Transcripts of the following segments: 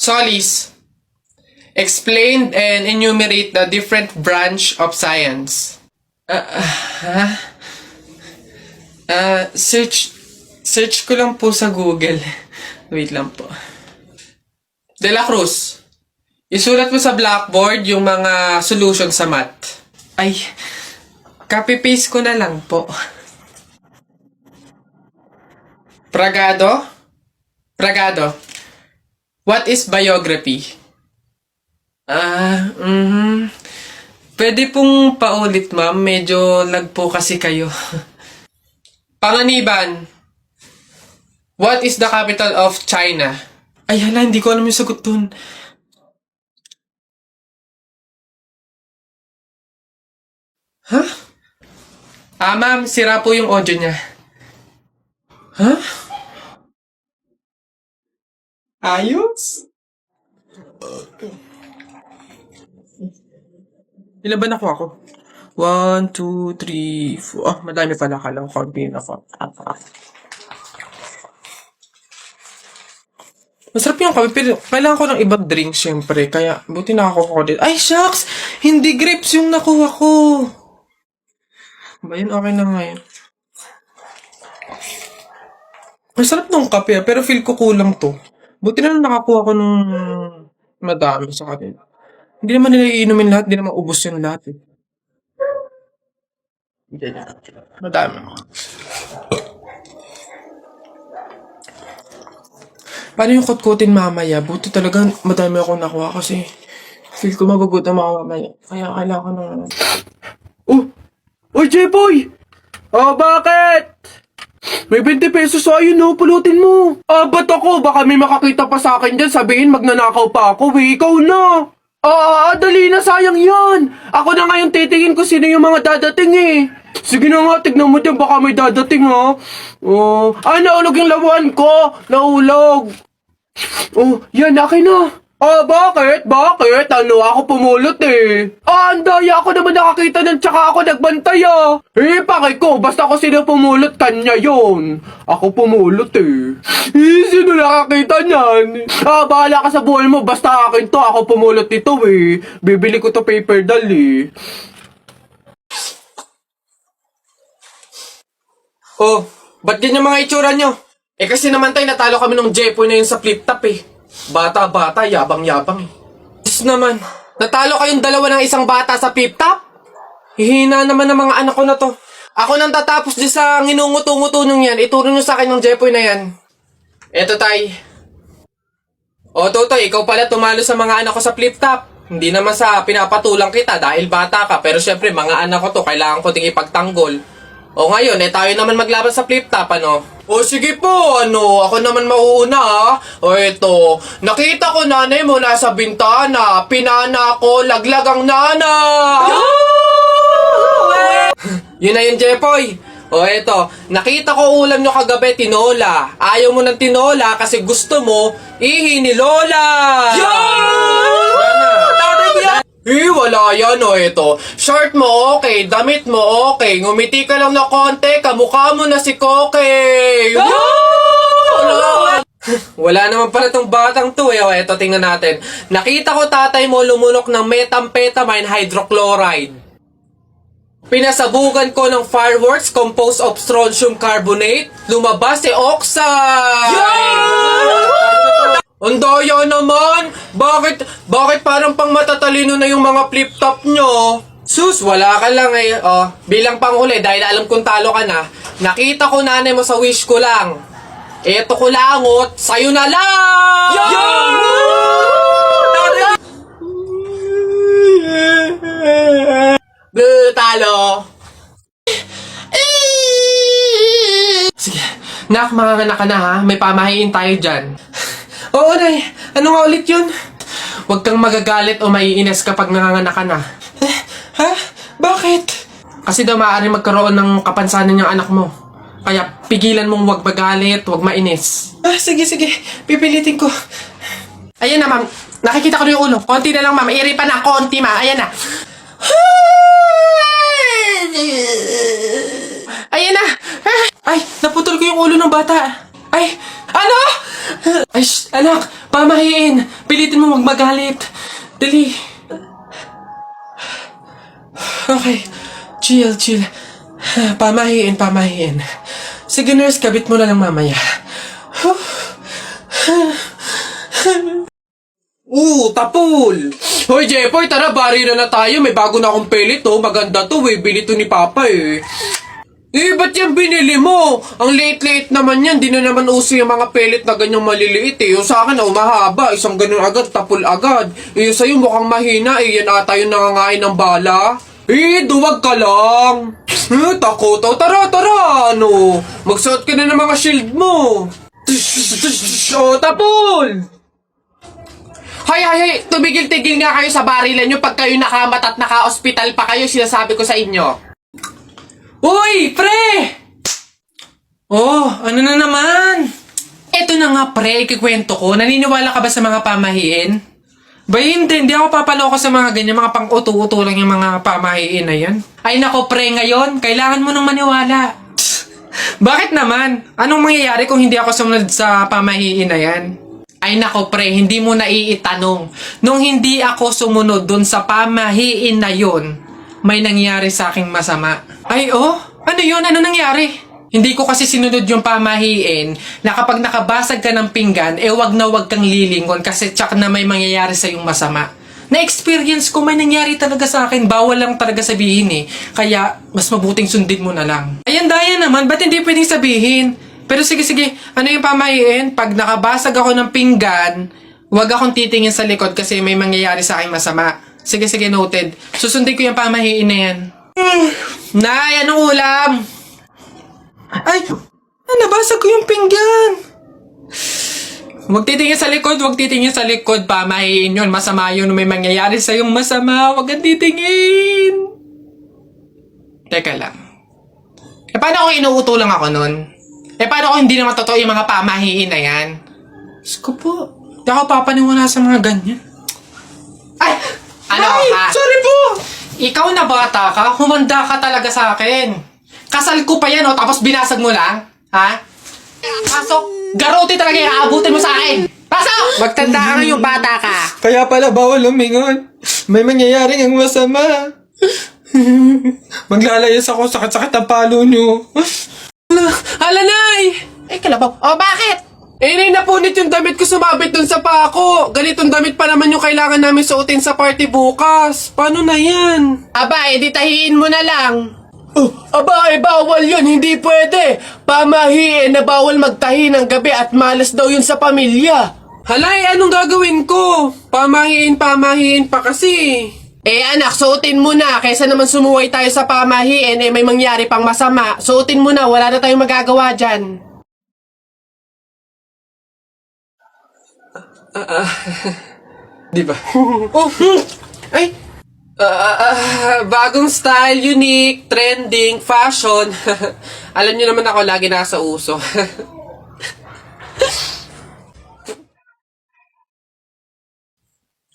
Solis, explain and enumerate the different branch of science. Search ko lang po sa Google. Wait lang po. De La Cruz, isulat mo sa blackboard yung mga solution sa math. Ay, copy-paste ko na lang po. Pragado, what is biography? Pwede pong paulit, ma'am. Medyo lag po kasi kayo. Panganiban, what is the capital of China? Ay, hala, hindi ko alam yung sagot dun. Huh? Ma'am, sira po yung audio niya. Huh? Ayos? Ilan ba nakuha ko? 1, 2, 3, 4. Ah, madami pala. Kala ko konti na ako. Masarap yung kape, pero kailangan ko ng ibang drink, syempre. Kaya, buti nakakuha ko dito. Ay, shucks! Hindi grapes yung nakuha ko. Ba yun? Okay na nga yun. Masarap nung kape, pero feel ko kulang to. Buti na lang nakakuha ko nung madami sa kanila. Hindi naman nila iinumin lahat, hindi naman ubos yung lahat eh. Madami. Paano yung kutkutin mamaya? Buti talaga madami akong nakuha kasi feel ko magugutom ako mamaya. Kaya kailangan ko ng... Oh! Oy, J-Boy! Bakit? May 20 pesos sa'yo, no? Pulutin mo. Ba't ako? Baka may makakita pa sa akin dyan. Sabihin, magnanakaw pa ako, eh. Ikaw na. Dali na, sayang yan. Ako na ngayon titingin ko sino yung mga dadating, eh. Sige na nga, tignan mo dyan. Baka may dadating, ha? Naulog yung lawan ko. Naulog. Yan, akin na. Bakit? Bakit? Ako pumulot eh. Ang daya ako naman nakakita ng tsaka ako nagbantay pakay ko, basta ako sino pumulot, kanya yon. Ako pumulot eh. Sino nakakita niyan? Bahala ka sa buhay mo, basta akin to, ako pumulot nito eh. Bibili ko to paper doll eh. Ba't ganyan mga itsura nyo? Kasi naman tayo natalo kami ng Jepoy na yun sa flip top eh. Bata-bata, yabang-yabang eh. Diyos naman, natalo kayong dalawa ng isang bata sa flip top? Hihina naman ng mga anak ko na to. Ako nang tatapos di sa nginunguto-nguto nyo yan, ituro nyo sa akin ng Jepoy na yan. Eto tay. Totoy, ikaw pala tumalo sa mga anak ko sa flip top. Hindi naman sa pinapatulang kita dahil bata ka, pero syempre mga anak ko to, kailangan ko ding ipagtanggol. Ngayon, tayo naman maglaban sa flip top, ano? Sige po, ako naman mauuna, ha? Eto, nakita ko nanay mo nasa bintana, pinana ko, laglag ang nana! Yun na yun, Jepoy. Eto, nakita ko ulam nyo kagabi, tinola. Ayaw mo ng tinola kasi gusto mo, ihi ni Lola! Wala yan, Eto. Short mo, okay. Damit mo, okay. Ngumiti ka lang na konti, kamukha mo na si Koke. Wala naman pala tong batang to, Eto, tingnan natin. Nakita ko tatay mo lumunok ng methamphetamine hydrochloride. Pinasabugan ko ng fireworks composed of strontium carbonate. Lumabas si oxide! Ang daya naman! Bakit parang pang matatalino na yung mga flip-top nyo? Sus, wala ka lang eh. Bilang panghuli, dahil alam kong talo ka na, nakita ko nanay mo sa wish ko lang. Eto ko langot, sa'yo na lang! Talo! Sige, nak, makakanak ka na ha. May pamahiin tayo dyan. Oo, Nay. Ano nga ulit yun? Huwag kang magagalit o maiinis kapag nanganganak ka na. Ha? Bakit? Kasi daw maaari magkaroon ng kapansanan yung anak mo. Kaya pigilan mong huwag magalit, huwag mainis. Sige. Pipilitin ko. Ayan na, ma'am. Nakikita ko na yung ulo. Konti na lang, ma'am. Iri pa na. Konti, ma'am. Ayan na. Ayan na. Ay, naputol ko yung ulo ng bata. Ay, ano? Ay, anak! Pamahiin! Pilitin mo wag magalit! Dali! Okay. Chill. Pamahiin. Sige, nurse, kabit mo na lang mamaya. Tapol! Hoy, Jepoy, tara, bari na tayo. May bago na akong pelit, oh. Maganda to, eh. Bili to ni Papa, eh. Ba't yan binili mo? Ang liit-liit naman yan. Di na naman uso yung mga pelit na ganyang maliliit, eh. Yung sa akin, mahaba. Isang ganun agad, tapol agad. Yung sa'yo mukhang mahina, eh. Yan ata yung nangangain ng bala. Duwag ka lang. Takot. Tara. Ano? Magsuot ka na ng mga shield mo. Tapol! Hay, tumigil-tigil nga kayo sa barilan nyo pag kayo nakamat at naka-hospital pa kayo, sinasabi ko sa inyo. Uy, pre! Oh, ano na naman? Eto na nga, pre, ikikwento ko. Naniniwala ka ba sa mga pamahiin? Ba, hindi ako papaloko sa mga ganyan, mga pang-uto-uto lang yung mga pamahiin na yan. Ay nako, pre, ngayon, kailangan mo nang maniwala. Bakit naman? Anong mangyayari kung hindi ako sumunod sa pamahiin na yan? Ay nako, pre, hindi mo naiitanong. Nung hindi ako sumunod dun sa pamahiin na yun, may nangyari sa aking masama. Ay, ano yun? Ano nangyari? Hindi ko kasi sinunod yung pamahiin na kapag nakabasag ka ng pinggan, wag na wag kang lilingon kasi tsak na may mangyayari sa yung masama. Na-experience ko, may nangyari talaga sa akin. Bawal lang talaga sabihin eh. Kaya, mas mabuting sundin mo na lang. Ayan, daya naman. Ba't hindi pwedeng sabihin? Pero sige. Ano yung pamahiin? Pag nakabasag ako ng pinggan, wag akong titingin sa likod kasi may mangyayari sa akin masama. Sige, noted. Susundin ko yung pamahiin na yan. Nay, anong ulam? Ay, nabasag ko yung pinggan. Huwag titingin sa likod, pamahiin yun. Masama yun, may mangyayari sa'yong masama. Huwag kang titingin. Teka lang. Paano kung inuuto lang ako nun? Paano kung hindi naman totoo yung mga pamahiin na yan? Diyos ko po, di ako papaniwala sa mga ganyan. Ay! Sorry po! Ikaw na bata ka, humanda ka talaga sa akin. Kasal ko pa yan, tapos binasag mo lang? Ha? Pasok! Garote talaga yung aabutin mo sa akin! Pasok! Magtanda ka yung bata ka. Kaya pala bawal lumingon. May mangyayaring ang masama. Maglalayas ako, sakit-sakit ang palo nyo. Alanay! Kalabaw. Bakit? Nay, napunit yung damit ko sumabit dun sa pako. Ganitong damit pa naman yung kailangan namin suotin sa party bukas. Paano na yan? Di tahiin mo na lang. Bawal yun. Hindi pwede. Pamahiin na bawal magtahi ng gabi at malas daw yun sa pamilya. Halay, anong gagawin ko? Pamahiin pa kasi. Anak, suotin mo na. Kaysa naman sumuway tayo sa pamahiin, may mangyari pang masama. Suotin mo na. Wala na tayong magagawa dyan. Di ba? Ay! Bagong style, unique, trending, fashion. Alam niyo naman ako, lagi nasa uso.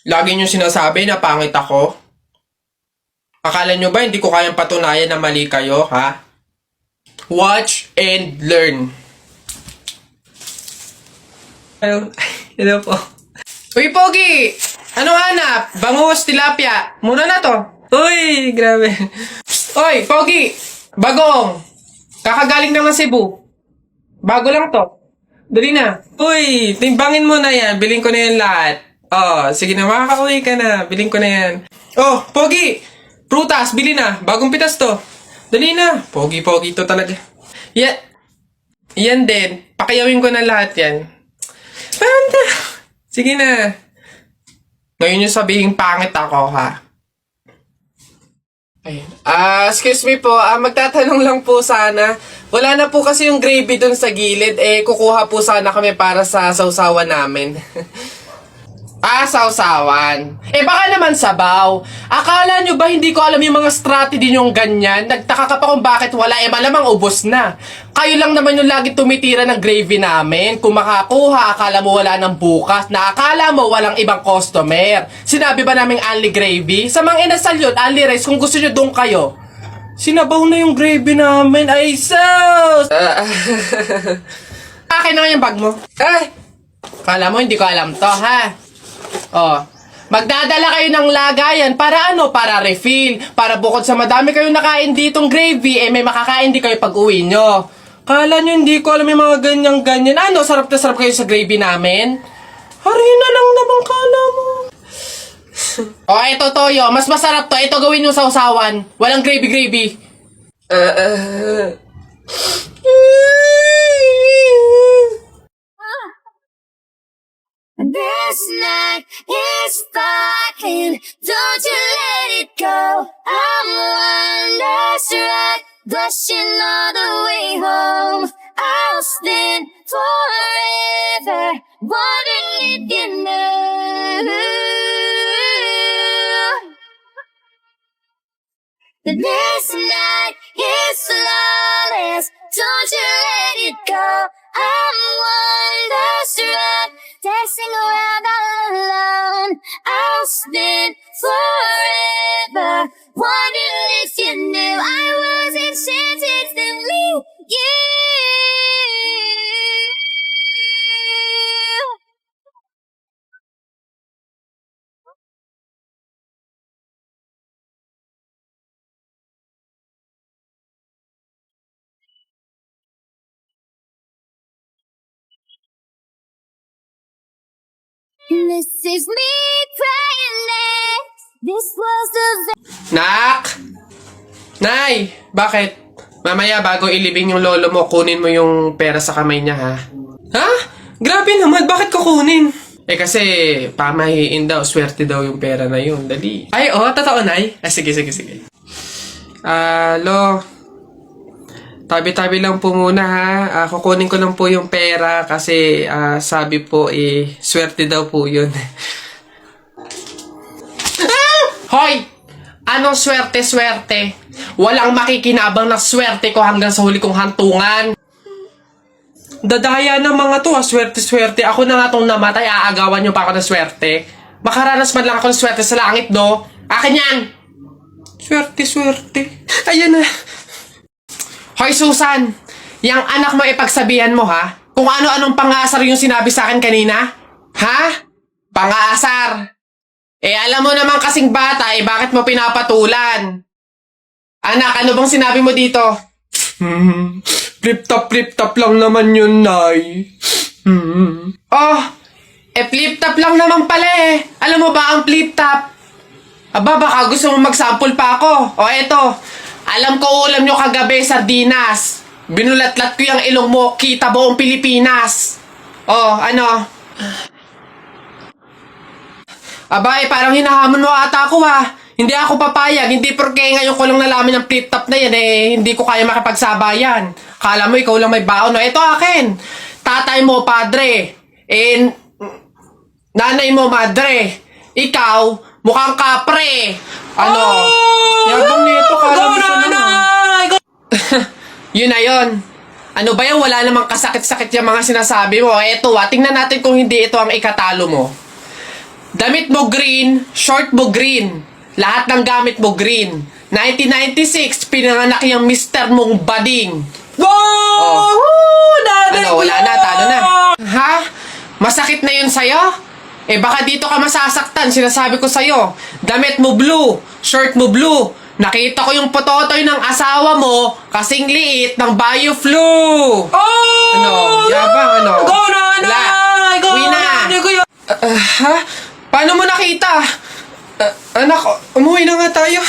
Lagi niyo sinasabi na pangit ako. Akala niyo ba hindi ko kayang patunayan na mali kayo, ha? Watch and learn. Hello po. Uy, Pogi! Anong hanap? Bangus, tilapia. Mura na to. Uy, grabe. Uy, Pogi! Bagong! Kakagaling naman Cebu. Bago lang to. Dali na. Uy, timbangin mo na yan. Biling ko na yan lahat. Sige na, makakauwi ka na. Biling ko na yan. Pogi! Prutas, bili na. Bagong pitas to. Dali na. Pogi to talaga. Yan din. Pakiyawin ko na lahat yan. Panda! Sige na. Ngayon yung sabihin pangit ako, ha? Ayun. Excuse me po. Magtatanong lang po sana. Wala na po kasi yung gravy dun sa gilid. Kukuha po sana kami para sa sausawan namin. Sausawan. Baka naman sabaw. Akala nyo ba hindi ko alam yung mga strategy nyong ganyan? Nagtaka ka pa kung bakit wala. Malamang ubos na. Kayo lang naman yung lagi tumitira ng gravy namin. Kung makakuha, akala mo wala ng bukas. Na akala mo walang ibang customer. Sinabi ba naming only gravy? Sa mga inasal yun, only rice. Kung gusto nyo doon kayo. Sinabaw na yung gravy namin. Ay, sus! Akin na nga yung bag mo. Kala mo hindi ko alam to, ha? Oh. Magdadala kayo ng lagayan para ano? Para refill. Para bukod sa madami kayong nakain ditong gravy, may makakain di kayo pag uwi nyo. Kala nyo hindi ko alam yung mga ganyan-ganyan. Ano? Sarap na sarap kayo sa gravy namin? Harina lang naman kala mo. Oh, ito toyo. Mas masarap to. Ito gawin nyo sa usawan. Walang gravy-gravy. This night is sparkling, don't you let it go. I'm wonderstruck, blushing all the way home. I'll stand forever, wondering if you know that this night is flawless, don't you let it go. I'm wonderstruck, dancing around all alone. I'll spend forever, wondering if you knew I was enchanted to meet you. This is me crying next. This was the Nak! Nay! Bakit? Mamaya bago ilibing yung lolo mo, kunin mo yung pera sa kamay niya, ha? Ha? Grabe naman, bakit kukunin? Eh kasi, pamahiin daw, swerte daw yung pera na yun. Dali. Ay, oh, totoo, Nay? Ah, sige. Lo, tabi-tabi lang po muna, ha? Kukunin ko lang po yung pera kasi sabi po, swerte daw po yun. Hoy! Anong swerte-swerte? Walang makikinabang na swerte ko hanggang sa huli kong hantungan. Dadaya ng mga to, swerte-swerte. Ako na nga tong namatay, aagawan nyo pa ako ng swerte. Makaranas man lang ako ng swerte sa langit, do. Akin yan! Swerte-swerte. Ayan na. Hoy, Susan! Yang anak mo ipagsabihan mo, ha? Kung ano-anong pangasar yung sinabi sa akin kanina? Ha? Pangasar! Alam mo naman kasing bata, bakit mo pinapatulan? Anak, ano bang sinabi mo dito? Flip-top lang naman yun, Nay. Oh, flip-top lang naman pala eh. Alam mo ba ang flip-top? Aba, baka gusto mo mag-sample pa ako. O eto, alam ko ulam nyo kagabi, sardinas. Binulatlat ko yung ilong mo, kita buong Pilipinas. Oh, ano? Aba, parang hinahamon mo ata ako, ha. Hindi ako papayag, hindi porke ngayon ko lang nalaman ng flip-top na yan, hindi ko kaya makipagsabayan. Kala mo, ikaw lang may baon, no? Ito akin. Tatay mo, padre. Nanay mo, madre. Ikaw, mukhang kapre. Ano? Yabang nito, kala mo siya naman. Yun na yun. Ano ba yan? Wala namang kasakit-sakit yung mga sinasabi mo. Eto, tingnan natin kung hindi ito ang ikatalo mo. Damit mo green, short mo green. Lahat ng gamit mo green. 1996, pinanganak yung mister mong bading. Wow! Ano, wala na, talo na. Ha? Masakit na yun sa'yo? Baka dito ka masasaktan, sinasabi ko sa'yo. Damit mo blue, short mo blue. Nakita ko yung pototoy ng asawa mo, kasing liit ng bio-flu. Ano? Yabang, ano? Go na, Wala. Go Uwi na. Ha? Paano mo nakita? Anak, umuwi na nga tayo.